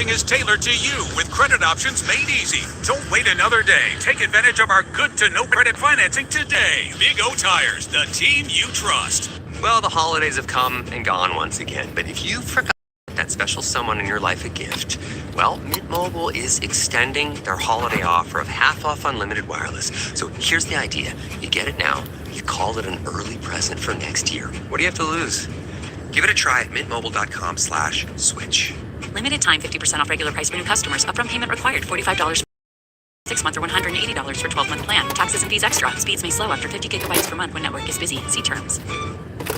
is tailored to you with credit options made easy. Don't wait another day. Take advantage of our good to no credit financing today. Big O Tires, the team you trust. Well, the holidays have come and gone once again, but if you forgot that special someone in your life a gift, well, Mint Mobile is extending their holiday offer of half off unlimited wireless. So here's the idea. You get it now, you call it an early present for next year. What do you have to lose? Give it a try at mintmobile.com/switch. Limited time 50% off regular price for new customers. Upfront payment required $45 for 6 month or $180 for 12-month plan. Taxes and fees extra. Speeds may slow after 50 gigabytes per month when network is busy. See terms.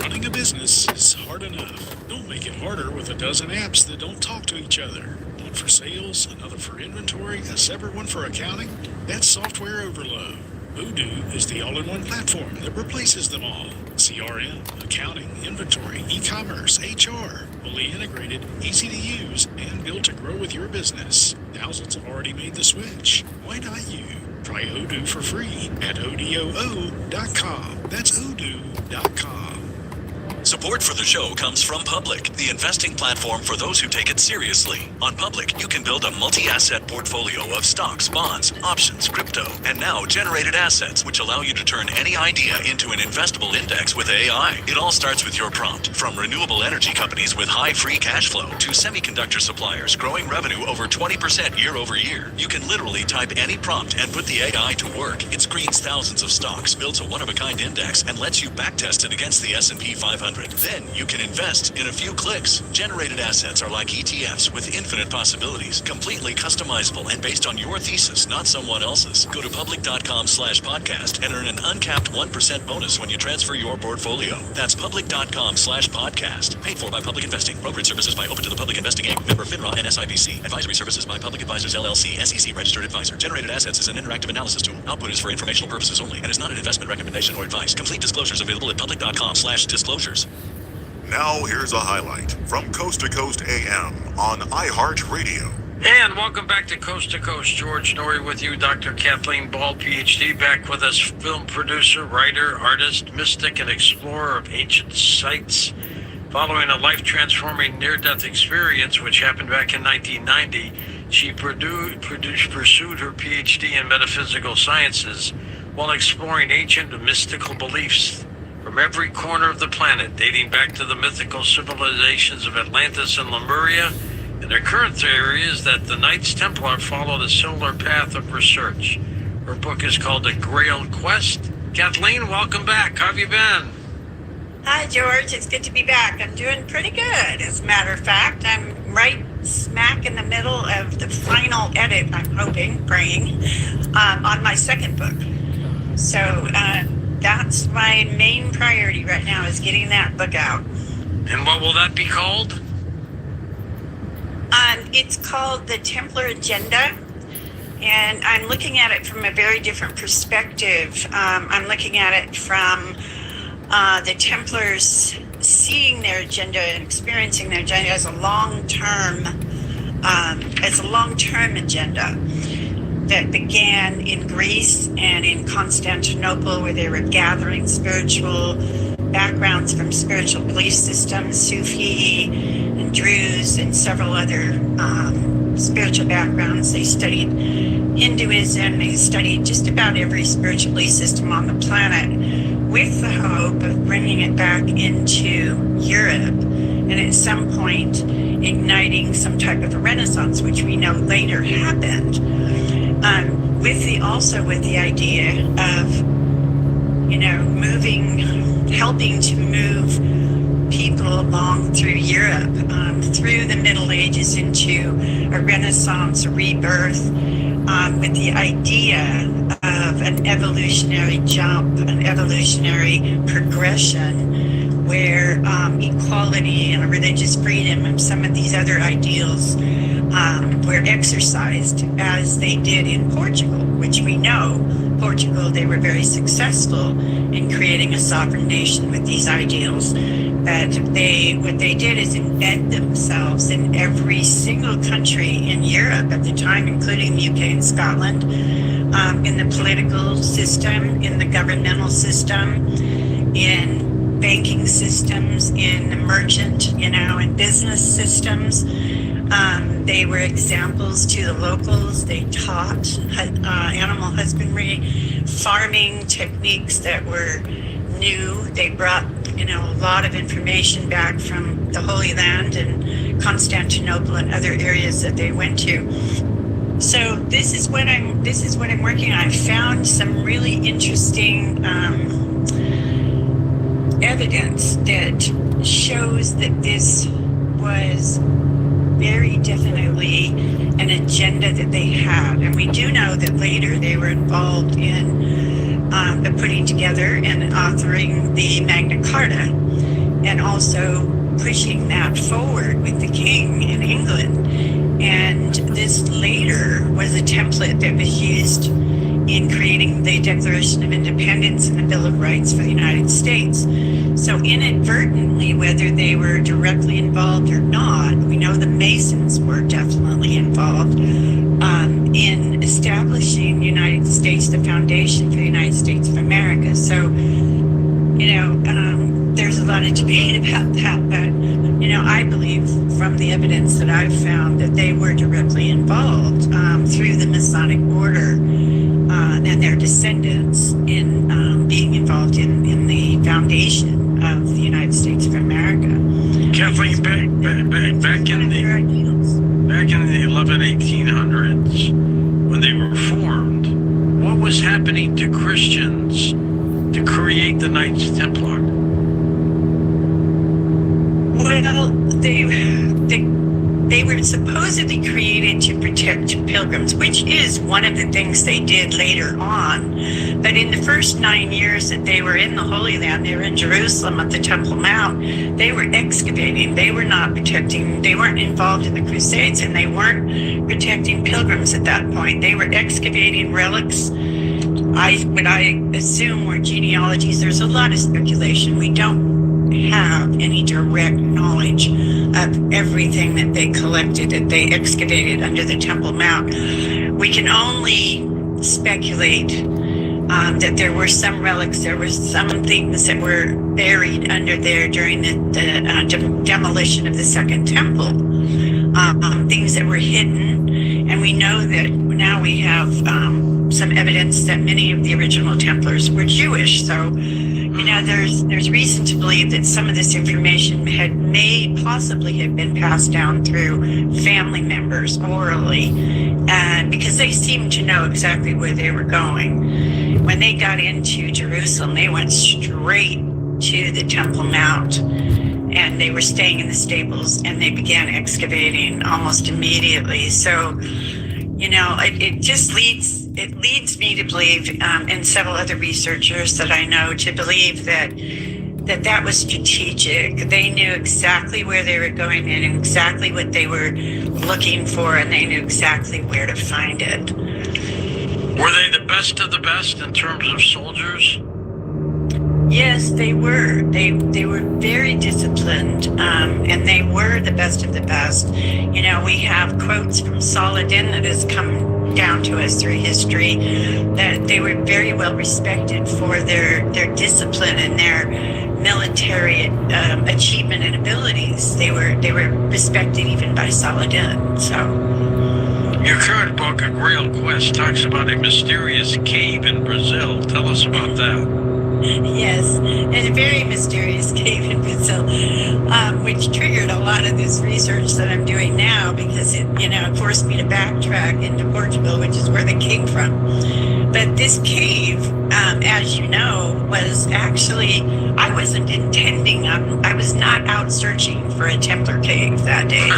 Running a business is hard enough. Don't make it harder with a dozen apps that don't talk to each other. One for sales, another for inventory, a separate one for accounting. That's software overload. Odoo is the all-in-one platform that replaces them all. CRM, accounting, inventory, e-commerce, HR. Fully integrated, easy to use, and built to grow with your business. Thousands have already made the switch. Why not you? Try Odoo for free at odoo.com. That's odoo.com. Support for the show comes from Public, the investing platform for those who take it seriously. On Public, you can build a multi-asset portfolio of stocks, bonds, options, crypto, and now generated assets, which allow you to turn any idea into an investable index with AI. It all starts with your prompt. From renewable energy companies with high free cash flow to semiconductor suppliers growing revenue over 20% year over year, you can literally type any prompt and put the AI to work. It screens thousands of stocks, builds a one-of-a-kind index, and lets you backtest it against the S&P 500. Then you can invest in a few clicks. Generated assets are like ETFs with infinite possibilities, completely customizable and based on your thesis, not someone else's. Go to public.com/podcast and earn an uncapped 1% bonus when you transfer your portfolio. That's public.com/podcast. Paid for by Public Investing. Brokerage services by Open to the Public Investing Inc. Member FINRA and SIPC. Advisory services by Public Advisors LLC, SEC registered advisor. Generated assets is an interactive analysis tool. Output is for informational purposes only and is not an investment recommendation or advice. Complete disclosures available at public.com/disclosures. Now here's a highlight from Coast to Coast AM on iHeartRadio. And welcome back to Coast. George Norrie with you, Dr. Kathleen Ball, PhD, back with us, film producer, writer, artist, mystic, and explorer of ancient sites. Following a life-transforming near-death experience, which happened back in 1990, she pursued her PhD in metaphysical sciences while exploring ancient and mystical beliefs from every corner of the planet, dating back to the mythical civilizations of Atlantis and Lemuria. And their current theory is that the Knights Templar followed a similar path of research. Her book is called The Grail Quest. Kathleen, welcome back. How have you been? Hi, George. It's good to be back. I'm doing pretty good. As a matter of fact, I'm right smack in the middle of the final edit, I'm hoping, praying, on my second book. So that's my main priority right now, is getting that book out. And what will that be called? It's called The Templar Agenda, and I'm looking at it from a very different perspective. I'm looking at it from the Templars seeing their agenda and experiencing their agenda as a long-term agenda that began in Greece and in Constantinople, where they were gathering spiritual backgrounds from spiritual belief systems, Sufi and Druze and several other spiritual backgrounds. They studied Hinduism, they studied just about every spiritual belief system on the planet with the hope of bringing it back into Europe and at some point igniting some type of a renaissance, which we know later happened. With the idea of, helping to move people along through Europe, through the Middle Ages into a Renaissance, a rebirth, with the idea of an evolutionary jump, an evolutionary progression, where equality and religious freedom and some of these other ideals were exercised as they did in Portugal, which we know Portugal, they were very successful in creating a sovereign nation with these ideals. But what they did is embed themselves in every single country in Europe at the time, including the UK and Scotland, in the political system, in the governmental system, in banking systems, in the merchant, and business systems. They were examples to the locals. They taught animal husbandry, farming techniques that were new. They brought, a lot of information back from the Holy Land and Constantinople and other areas that they went to. So this is what I'm working on. I found some really interesting evidence that shows that this was very definitely an agenda that they had. And we do know that later they were involved in the putting together and authoring the Magna Carta, and also pushing that forward with the king in England. And this later was a template that was used in creating the Declaration of Independence and the Bill of Rights for the United States. So inadvertently, whether they were directly involved or not, we know the Masons were definitely involved in establishing the United States, the foundation for the United States of America. So, there's a lot of debate about that, but, I believe from the evidence that I've found that they were directly involved through the Masonic Order and their descendants in being involved in the foundation of the United States of America. Kathleen, back in the 1800s, when they were formed, what was happening to Christians to create the Knights Templar? Well, they were supposedly created to protect pilgrims, which is one of the things they did later on. But in the first 9 years that they were in the Holy Land, they were in Jerusalem at the Temple Mount, they were excavating. They were not protecting, they weren't involved in the Crusades, and they weren't protecting pilgrims at that point. They were excavating relics. What I assume were genealogies. There's a lot of speculation. We don't have any direct knowledge of everything that they collected, that they excavated under the Temple Mount. We can only speculate that there were some relics, there were some things that were buried under there during the demolition of the Second Temple, things that were hidden. And we know that now we have some evidence that many of the original Templars were Jewish. So, there's reason to believe that some of this information may possibly have been passed down through family members orally, because they seemed to know exactly where they were going. When they got into Jerusalem, they went straight to the Temple Mount, and they were staying in the stables, and they began excavating almost immediately. So, it just leads me to believe, and several other researchers that I know, to believe that was strategic. They knew exactly where they were going and exactly what they were looking for, and they knew exactly where to find it. Were they the best of the best in terms of soldiers? Yes, they were. They were very disciplined, and they were the best of the best. We have quotes from Saladin that has come down to us through history, that they were very well respected for their discipline and their military achievement and abilities. They were respected even by Saladin. So, your current book, A Grail Quest, talks about a mysterious cave in Brazil. Tell us about that. Yes, there's a very mysterious cave in Brazil, which triggered a lot of this research that I'm doing now, because it, forced me to backtrack into Portugal, which is where they came from. But this cave, as you know, was actually, I wasn't intending, I was not out searching for a Templar cave that day.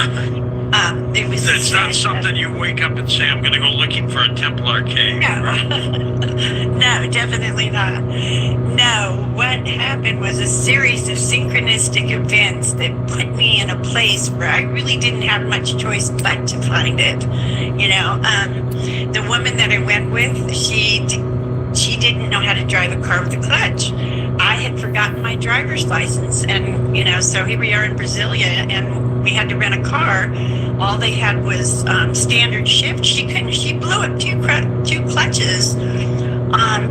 It's not something you wake up and say, I'm going to go looking for a Templar cave. No, definitely not. No, what happened was a series of synchronistic events that put me in a place where I really didn't have much choice but to find it. The woman that I went with, she didn't know how to drive a car with a clutch. I had forgotten my driver's license, and so here we are in Brasilia, and we had to rent a car. All they had was standard shift. She blew up two clutches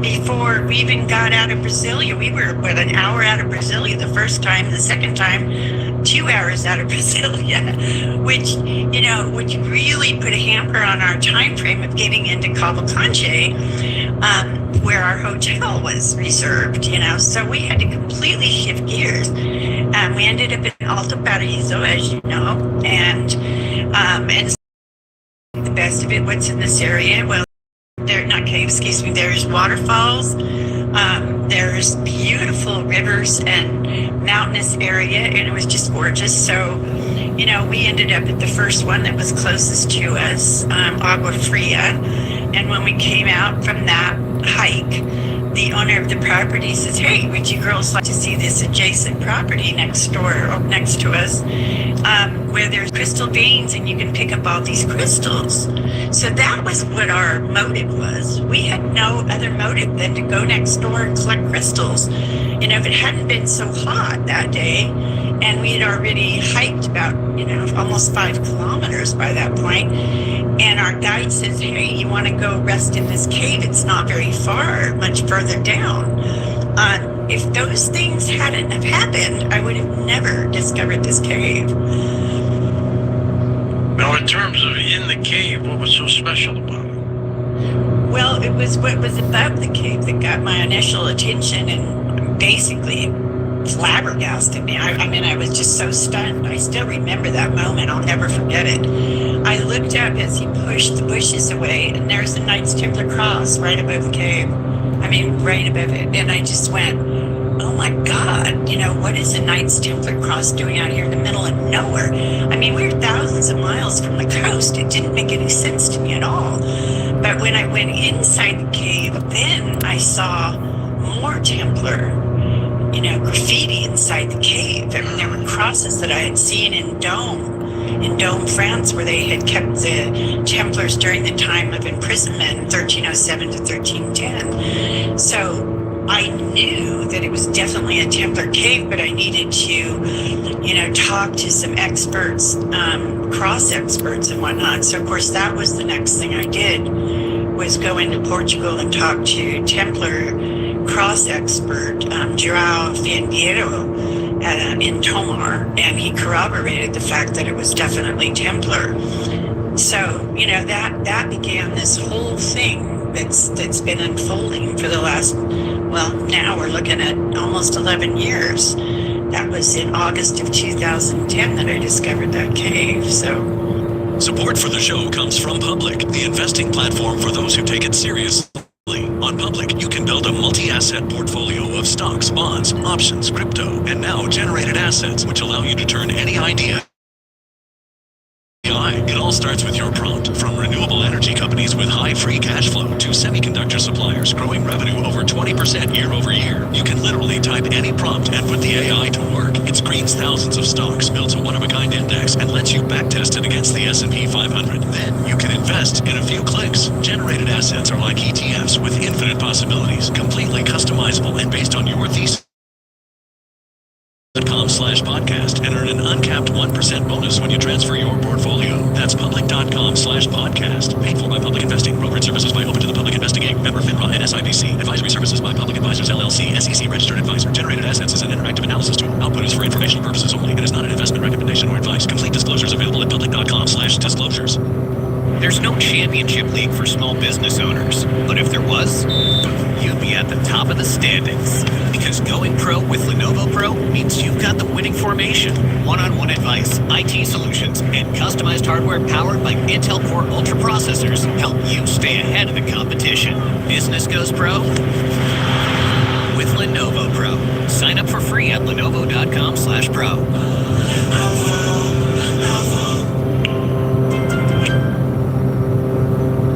before we even got out of Brasilia. We were an hour out of Brasilia the first time. The second time, 2 hours out of Brasilia, which really put a hamper on our time frame of getting into Cavalcante, where our hotel was reserved. So we had to completely shift gears. We ended up in Alto Paraíso, as you know, and the best of it, what's in this area? Well, they're not caves, excuse me, there's waterfalls, there's beautiful rivers and mountainous area, and it was just gorgeous. So, we ended up at the first one that was closest to us, Agua Fria, and when we came out from that hike, the owner of the property says, "Hey, would you girls like to see this adjacent property next door, or next to us, where there's crystal veins and you can pick up all these crystals?" So that was what our motive was. We had no other motive than to go next door and collect crystals. If it hadn't been so hot that day, and we had already hiked about, almost 5 kilometers by that point, and our guide says, "Hey, you want to go rest in this cave? It's not very far, much further down." If those things hadn't have happened, I would have never discovered this cave. Now, in terms of in the cave, what was so special about it? Well, it was what was above the cave that got my initial attention and basically flabbergasted me. I was just so stunned. I still remember that moment. I'll never forget it. I looked up as he pushed the bushes away, and there's the Knights Templar cross right above the cave. Right above it. And I just went, "Oh my God, what is the Knights Templar cross doing out here in the middle of nowhere?" We're thousands of miles from the coast. It didn't make any sense to me at all. But when I went inside the cave, then I saw more Templar, graffiti inside the cave. There were crosses that I had seen in Dome, France, where they had kept the Templars during the time of imprisonment, 1307 to 1310. So I knew that it was definitely a Templar cave, but I needed to, talk to some experts, cross experts and whatnot. So of course that was the next thing I did, was go into Portugal and talk to Templar cross expert, João Fiendiero, in Tomar, and he corroborated the fact that it was definitely Templar. So, that began this whole thing that's been unfolding for the last, now we're looking at almost 11 years. That was in August of 2010 that I discovered that cave. So Support for the show comes from Public, the investing platform for those who take it seriously. On Public, you can build a multi-asset portfolio of stocks, bonds, options, crypto, and now generated assets, which allow you to turn any idea. It all starts with your prompt. From renewable energy companies with high free cash flow to semiconductor suppliers growing revenue over 20% year over year, you can literally type any prompt and put the AI to work. It screens thousands of stocks, builds a one-of-a-kind index, and lets you backtest it against the S&P 500. Then you can invest in a few clicks. Generated assets are like ETFs with infinite possibilities, completely customizable and based on your thesis. .com/podcast and earn an uncapped 1% bonus when you transfer your portfolio. That's public.com/podcast. Paid for by Public Investing. Brokerage services by Open to the Public Investing Inc. Member FINRA and SIPC. Advisory services by Public Advisors LLC. SEC registered advisor. Generated assets is an interactive analysis tool. Output is for informational purposes only. It is not an investment recommendation or advice. Complete disclosures available at public.com/disclosures. There's no championship league for small business owners, but if there was, you'd be at the top of the standings. Because going pro with Lenovo Pro means you've got the winning formation, one-on-one advice, IT solutions, and customized hardware powered by Intel Core Ultra processors help you stay ahead of the competition. Business goes pro with Lenovo Pro. Sign up for free at lenovo.com/pro.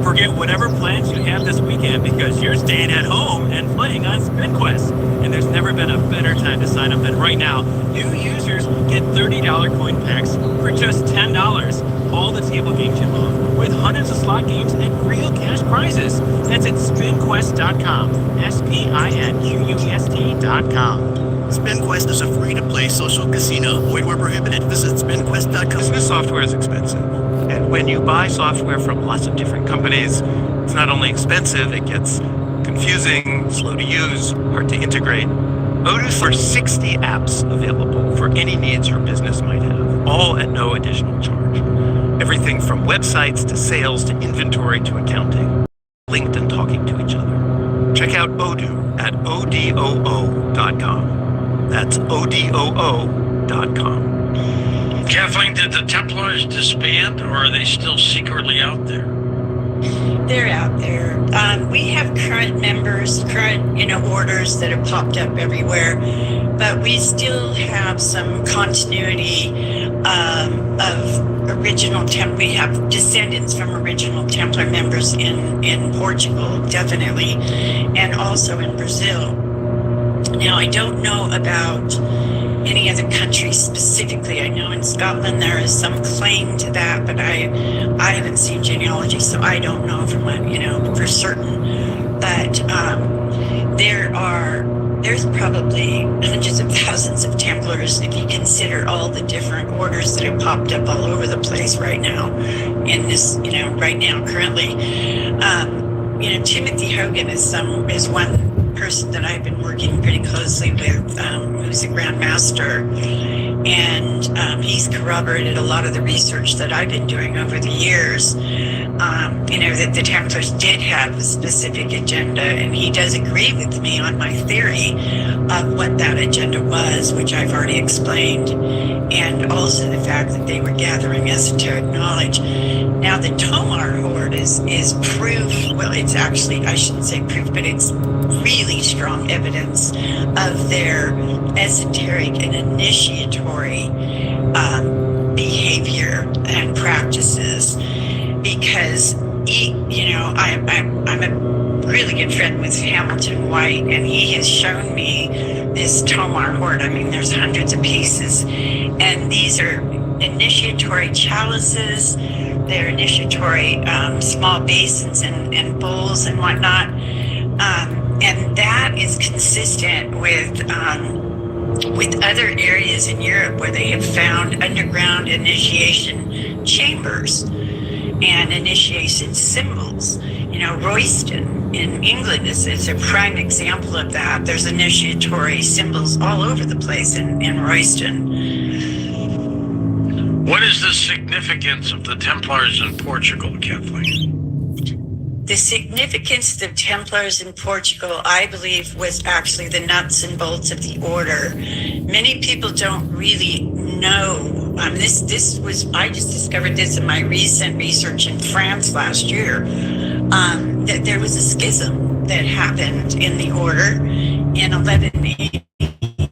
Forget whatever plans you have this weekend because you're staying at home and playing on SpinQuest. And there's never been a better time to sign up than right now. New users get $30 coin packs for just $10. All the table games you love, with hundreds of slot games and real cash prizes. That's at spinquest.com. SPINQUEST.com. SpinQuest is a free-to-play social casino. Void where prohibited. Visit spinquest.com. Business software is expensive. And when you buy software from lots of different companies, it's not only expensive, it gets confusing, slow to use, hard to integrate. Odoo's for 60 apps available for any needs your business might have, all at no additional charge. Everything from websites to sales to inventory to accounting, linked and talking to each other. Check out Odoo at odoo.com. That's odoo.com. Kathleen, did the Templars disband, or are they still secretly out there? They're out there. We have current members, orders that have popped up everywhere, but we still have some continuity of original We have descendants from original Templar members in Portugal, definitely, and also in Brazil. Now, I don't know about any other countries specifically. I know in Scotland there is some claim to that, but I haven't seen genealogy, so I don't know for certain. But there's probably hundreds of thousands of Templars if you consider all the different orders that have popped up all over the place right now. Currently, Timothy Hogan is one person that I've been working pretty closely with, who's a grandmaster, and he's corroborated a lot of the research that I've been doing over the years. That the Templars did have a specific agenda, and he does agree with me on my theory of what that agenda was, which I've already explained, and also the fact that they were gathering esoteric knowledge. Now, the Tomar Horde is proof. Well, it's actually, I shouldn't say proof, but it's really strong evidence of their esoteric and initiatory behavior and practices. Because I'm a really good friend with Hamilton White, and he has shown me this Tomar Horde. I mean, there's hundreds of pieces, and these are initiatory chalices. They're initiatory small basins and bowls and whatnot, and that is consistent with other areas in Europe where they have found underground initiation chambers and initiation symbols. Royston in England is a prime example of that. There's initiatory symbols all over the place in Royston. What is the significance of the Templars in Portugal, Kathleen? The significance of the Templars in Portugal, I believe, was actually the nuts and bolts of the order. Many people don't really know. I just discovered this in my recent research in France last year, that there was a schism that happened in the order in 1180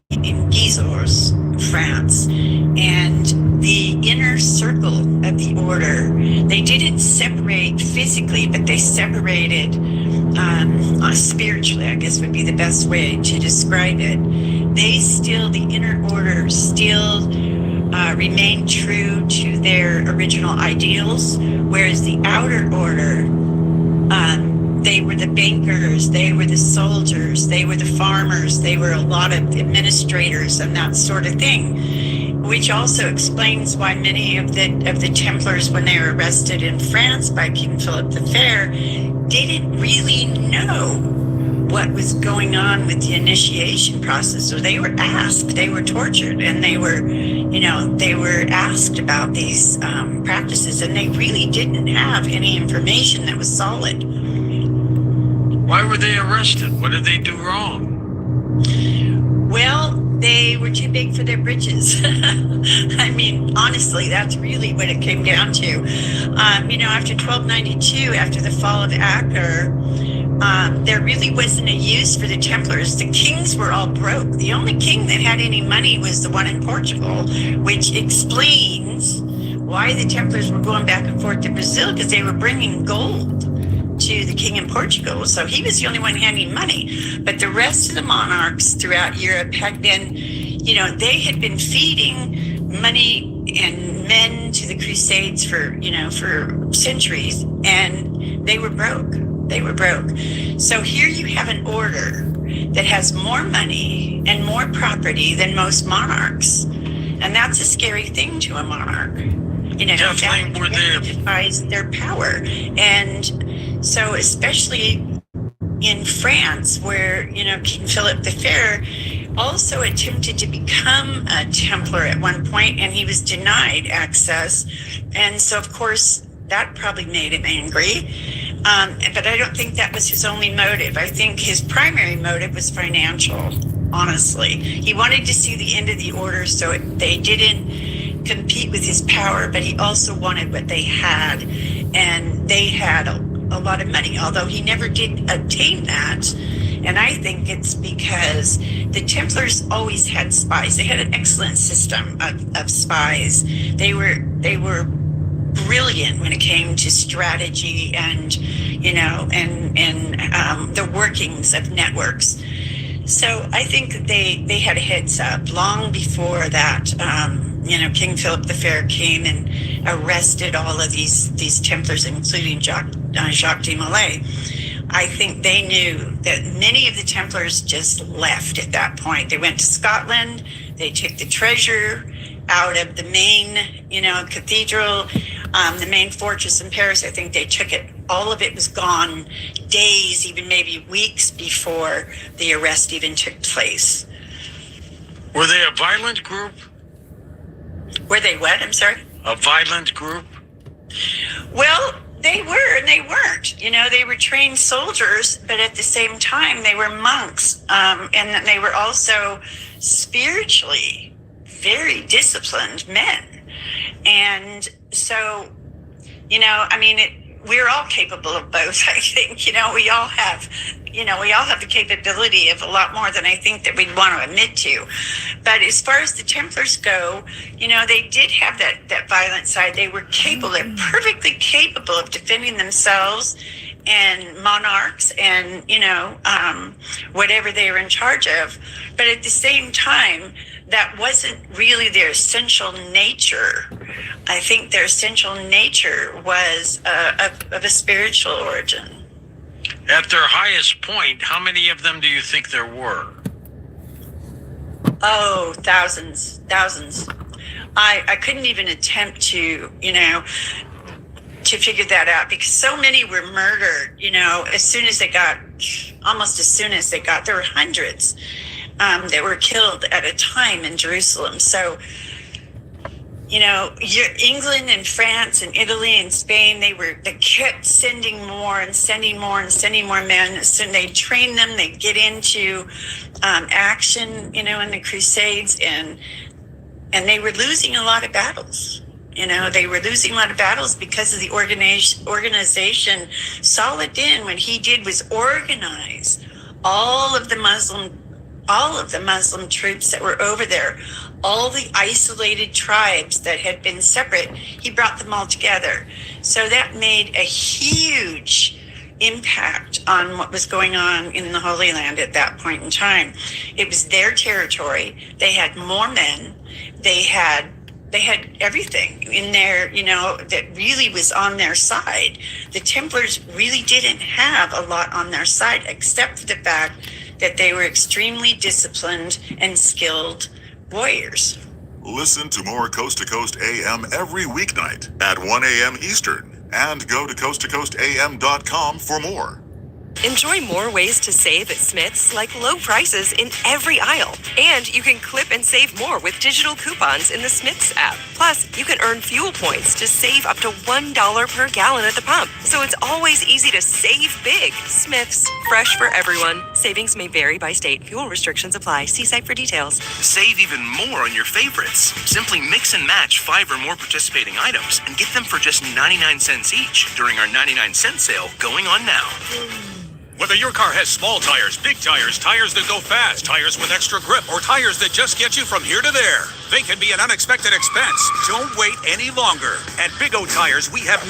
in Gisors, France. And the inner circle of the order, they didn't separate physically, but they separated spiritually, I guess would be the best way to describe it. The inner order still remained true to their original ideals, whereas the outer order, they were the bankers, they were the soldiers, they were the farmers, they were a lot of administrators and that sort of thing, which also explains why many of the Templars, when they were arrested in France by King Philip the Fair, didn't really know what was going on with the initiation process. So they were asked, they were tortured, and they were asked about these practices, and they really didn't have any information that was solid. Why were they arrested? What did they do wrong? Well, they were too big for their britches. I mean, honestly, that's really what it came down to. After 1292, after the fall of Acre, there really wasn't a use for the Templars. The kings were all broke. The only king that had any money was the one in Portugal, which explains why the Templars were going back and forth to Brazil, because they were bringing gold to the king in Portugal. So he was the only one handing money. But the rest of the monarchs throughout Europe had been, they had been feeding money and men to the Crusades for centuries, and they were broke. So here you have an order that has more money and more property than most monarchs. And that's a scary thing to a monarch. Definitely were there. Defies their power. And so especially in France, where, King Philip the Fair also attempted to become a Templar at one point, and he was denied access. And so, of course, that probably made him angry. But I don't think that was his only motive. I think his primary motive was financial, honestly. He wanted to see the end of the order so they didn't compete with his power, but he also wanted what they had. And they had a lot of money, although he never did obtain that. And I think it's because the Templars always had spies. They had an excellent system of spies. They were brilliant when it came to strategy and the workings of networks. So I think they had a heads up long before that. King Philip the Fair came and arrested all of these Templars, including Jacques de Molay. I think they knew that many of the Templars just left at that point. They went to Scotland. They took the treasure out of the main, cathedral, the main fortress in Paris. I think they took it. All of it was gone days, even maybe weeks before the arrest even took place. Were they a violent group? Were they what? I'm sorry? A violent group? Well, they were and they weren't. They were trained soldiers, but at the same time, they were monks. And they were also spiritually very disciplined men. And so, we're all capable of both. I think, we all have the capability of a lot more than I think that we'd want to admit to. But as far as the Templars go, they did have that violent side. They were they're perfectly capable of defending themselves and monarchs and, whatever they were in charge of. But at the same time, that wasn't really their essential nature. I think their essential nature was of a spiritual origin. At their highest point, how many of them do you think there were? Oh, thousands. I couldn't even attempt to figure that out because so many were murdered, as soon as they got, there were hundreds that were killed at a time in Jerusalem. So, England and France and Italy and Spain, they kept sending more and sending more and sending more men. So they trained them, they get into action, in the Crusades, and they were losing a lot of battles. They were losing a lot of battles because of the organization. Saladin, what he did was organize all of the Muslim troops that were over there, all the isolated tribes that had been separate. He brought them all together. So that made a huge impact on what was going on in the Holy Land at that point in time. It was their territory. They had more men. They had everything in there, that really was on their side. The Templars really didn't have a lot on their side, except for the fact that they were extremely disciplined and skilled warriors. Listen to more Coast to Coast AM every weeknight at 1 a.m. Eastern, and go to coasttocoastam.com for more. Enjoy more ways to save at Smith's, like low prices in every aisle. And you can clip and save more with digital coupons in the Smith's app. Plus, you can earn fuel points to save up to $1 per gallon at the pump. So it's always easy to save big. Smith's, fresh for everyone. Savings may vary by state. Fuel restrictions apply. See site for details. Save even more on your favorites. Simply mix and match 5 or more participating items and get them for just 99 cents each during our 99-cent sale going on now. Whether your car has small tires, big tires, tires that go fast, tires with extra grip, or tires that just get you from here to there, they can be an unexpected expense. Don't wait any longer. At Big O Tires, we have no